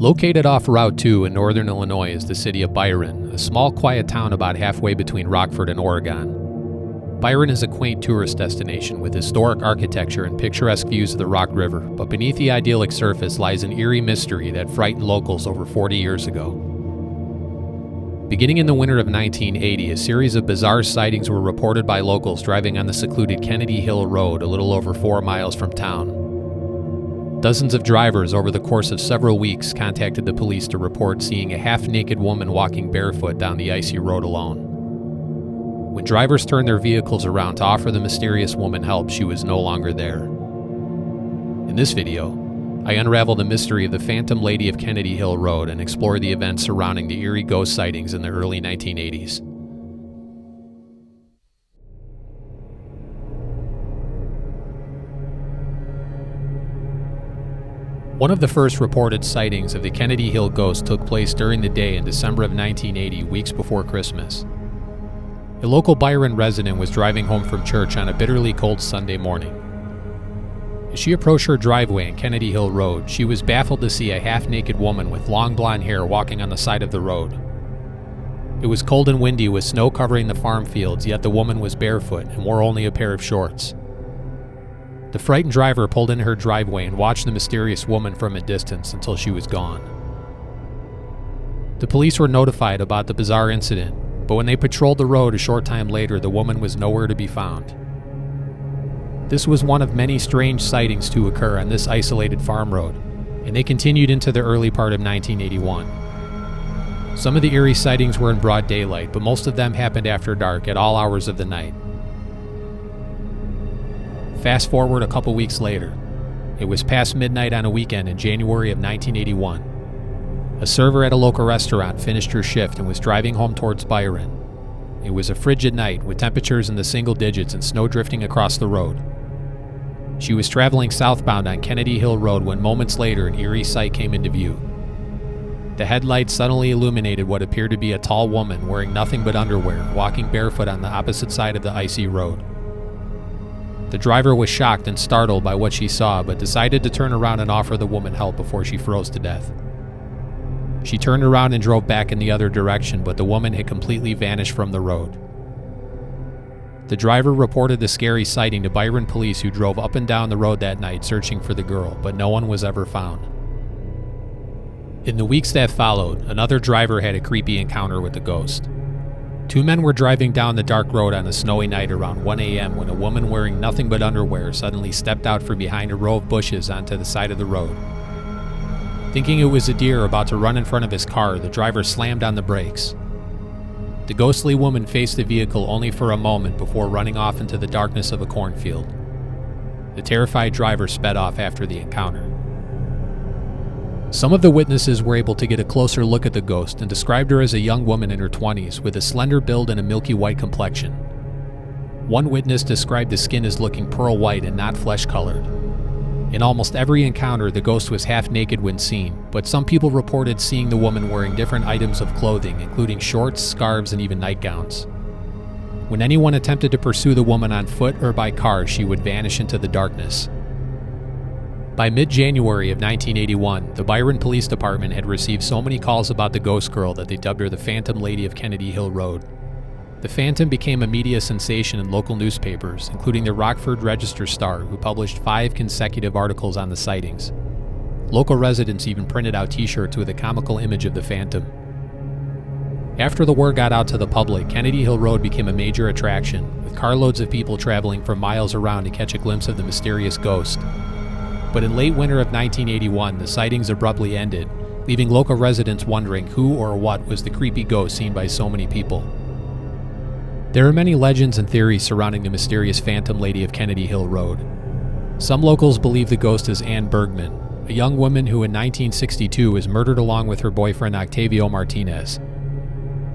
Located off Route 2 in northern Illinois is the city of Byron, a small, quiet town about halfway between Rockford and Oregon. Byron is a quaint tourist destination with historic architecture and picturesque views of the Rock River, but beneath the idyllic surface lies an eerie mystery that frightened locals over 40 years ago. Beginning in the winter of 1980, a series of bizarre sightings were reported by locals driving on the secluded Kennedy Hill Road a little over 4 miles from town. Dozens of drivers over the course of several weeks contacted the police to report seeing a half-naked woman walking barefoot down the icy road alone. When drivers turned their vehicles around to offer the mysterious woman help, she was no longer there. In this video, I unravel the mystery of the Phantom Lady of Kennedy Hill Road and explore the events surrounding the eerie ghost sightings in the early 1980s. One of the first reported sightings of the Kennedy Hill ghost took place during the day in December of 1980, weeks before Christmas. A local Byron resident was driving home from church on a bitterly cold Sunday morning. As she approached her driveway on Kennedy Hill Road, she was baffled to see a half-naked woman with long blonde hair walking on the side of the road. It was cold and windy with snow covering the farm fields, yet the woman was barefoot and wore only a pair of shorts. The frightened driver pulled into her driveway and watched the mysterious woman from a distance until she was gone. The police were notified about the bizarre incident, but when they patrolled the road a short time later, the woman was nowhere to be found. This was one of many strange sightings to occur on this isolated farm road, and they continued into the early part of 1981. Some of the eerie sightings were in broad daylight, but most of them happened after dark at all hours of the night. Fast forward a couple weeks later. It was past midnight on a weekend in January of 1981. A server at a local restaurant finished her shift and was driving home towards Byron. It was a frigid night with temperatures in the single digits and snow drifting across the road. She was traveling southbound on Kennedy Hill Road when moments later an eerie sight came into view. The headlights suddenly illuminated what appeared to be a tall woman wearing nothing but underwear, walking barefoot on the opposite side of the icy road. The driver was shocked and startled by what she saw, but decided to turn around and offer the woman help before she froze to death. She turned around and drove back in the other direction, but the woman had completely vanished from the road. The driver reported the scary sighting to Byron police, who drove up and down the road that night searching for the girl, but no one was ever found. In the weeks that followed, another driver had a creepy encounter with the ghost. Two men were driving down the dark road on a snowy night around 1 a.m. when a woman wearing nothing but underwear suddenly stepped out from behind a row of bushes onto the side of the road. Thinking it was a deer about to run in front of his car, the driver slammed on the brakes. The ghostly woman faced the vehicle only for a moment before running off into the darkness of a cornfield. The terrified driver sped off after the encounter. Some of the witnesses were able to get a closer look at the ghost and described her as a young woman in her 20s with a slender build and a milky white complexion. One witness described the skin as looking pearl white and not flesh-colored. In almost every encounter, the ghost was half naked when seen, but some people reported seeing the woman wearing different items of clothing, including shorts, scarves, and even nightgowns. When anyone attempted to pursue the woman on foot or by car, she would vanish into the darkness. By mid-January of 1981, the Byron Police Department had received so many calls about the ghost girl that they dubbed her the Phantom Lady of Kennedy Hill Road. The Phantom became a media sensation in local newspapers, including the Rockford Register-Star, who published 5 consecutive articles on the sightings. Local residents even printed out t-shirts with a comical image of the Phantom. After the word got out to the public, Kennedy Hill Road became a major attraction, with carloads of people traveling for miles around to catch a glimpse of the mysterious ghost. But in late winter of 1981, the sightings abruptly ended, leaving local residents wondering who or what was the creepy ghost seen by so many people. There are many legends and theories surrounding the mysterious Phantom Lady of Kennedy Hill Road. Some locals believe the ghost is Ann Bergman, a young woman who in 1962 was murdered along with her boyfriend Octavio Martinez.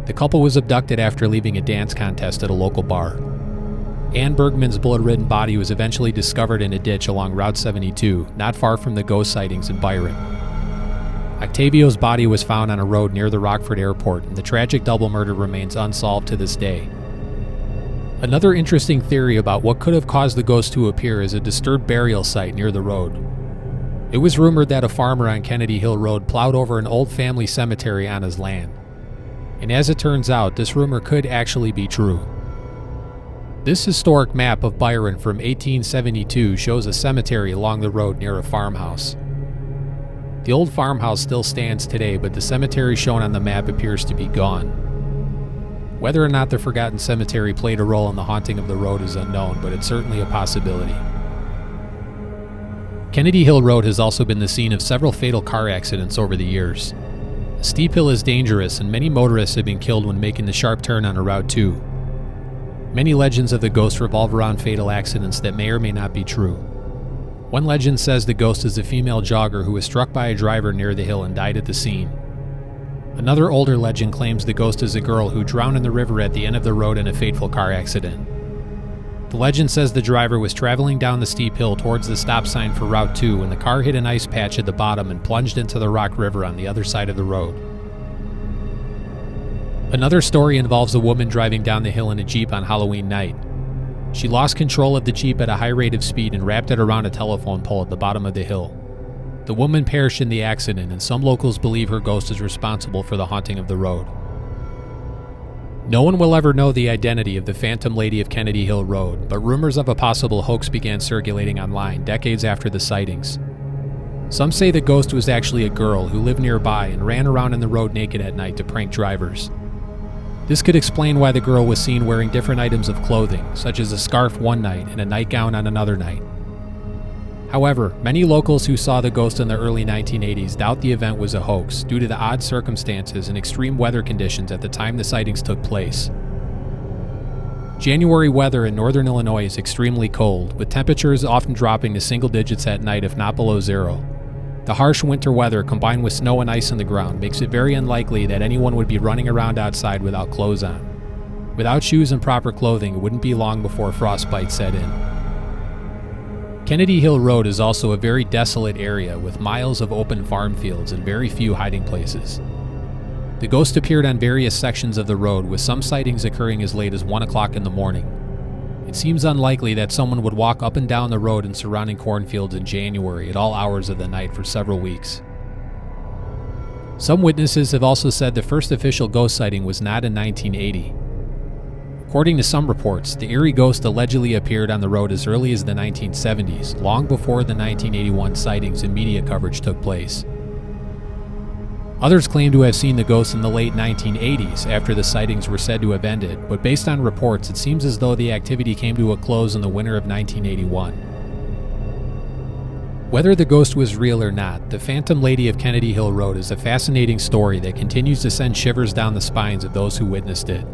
The couple was abducted after leaving a dance contest at a local bar. Ann Bergman's bullet-ridden body was eventually discovered in a ditch along Route 72, not far from the ghost sightings in Byron. Octavio's body was found on a road near the Rockford airport, and the tragic double murder remains unsolved to this day. Another interesting theory about what could have caused the ghost to appear is a disturbed burial site near the road. It was rumored that a farmer on Kennedy Hill Road plowed over an old family cemetery on his land. And as it turns out, this rumor could actually be true. This historic map of Byron from 1872 shows a cemetery along the road near a farmhouse. The old farmhouse still stands today, but the cemetery shown on the map appears to be gone. Whether or not the forgotten cemetery played a role in the haunting of the road is unknown, but it's certainly a possibility. Kennedy Hill Road has also been the scene of several fatal car accidents over the years. The steep hill is dangerous, and many motorists have been killed when making the sharp turn on Route 2. Many legends of the ghost revolve around fatal accidents that may or may not be true. One legend says the ghost is a female jogger who was struck by a driver near the hill and died at the scene. Another older legend claims the ghost is a girl who drowned in the river at the end of the road in a fateful car accident. The legend says the driver was traveling down the steep hill towards the stop sign for Route 2 when the car hit an ice patch at the bottom and plunged into the Rock River on the other side of the road. Another story involves a woman driving down the hill in a Jeep on Halloween night. She lost control of the Jeep at a high rate of speed and wrapped it around a telephone pole at the bottom of the hill. The woman perished in the accident, and some locals believe her ghost is responsible for the haunting of the road. No one will ever know the identity of the Phantom Lady of Kennedy Hill Road, but rumors of a possible hoax began circulating online decades after the sightings. Some say the ghost was actually a girl who lived nearby and ran around in the road naked at night to prank drivers. This could explain why the girl was seen wearing different items of clothing, such as a scarf one night and a nightgown on another night. However, many locals who saw the ghost in the early 1980s doubt the event was a hoax due to the odd circumstances and extreme weather conditions at the time the sightings took place. January weather in northern Illinois is extremely cold, with temperatures often dropping to single digits at night if not below zero. The harsh winter weather combined with snow and ice on the ground makes it very unlikely that anyone would be running around outside without clothes on. Without shoes and proper clothing, it wouldn't be long before frostbite set in. Kennedy Hill Road is also a very desolate area with miles of open farm fields and very few hiding places. The ghost appeared on various sections of the road, with some sightings occurring as late as 1 o'clock in the morning. It seems unlikely that someone would walk up and down the road and surrounding cornfields in January at all hours of the night for several weeks. Some witnesses have also said the first official ghost sighting was not in 1980. According to some reports, the eerie ghost allegedly appeared on the road as early as the 1970s, long before the 1981 sightings and media coverage took place. Others claim to have seen the ghost in the late 1980s after the sightings were said to have ended, but based on reports, it seems as though the activity came to a close in the winter of 1981. Whether the ghost was real or not, the Phantom Lady of Kennedy Hill Road is a fascinating story that continues to send shivers down the spines of those who witnessed it.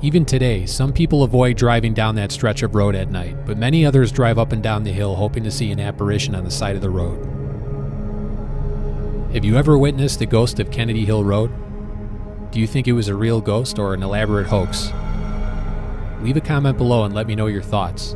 Even today, some people avoid driving down that stretch of road at night, but many others drive up and down the hill hoping to see an apparition on the side of the road. Have you ever witnessed the ghost of Kennedy Hill Road? Do you think it was a real ghost or an elaborate hoax? Leave a comment below and let me know your thoughts.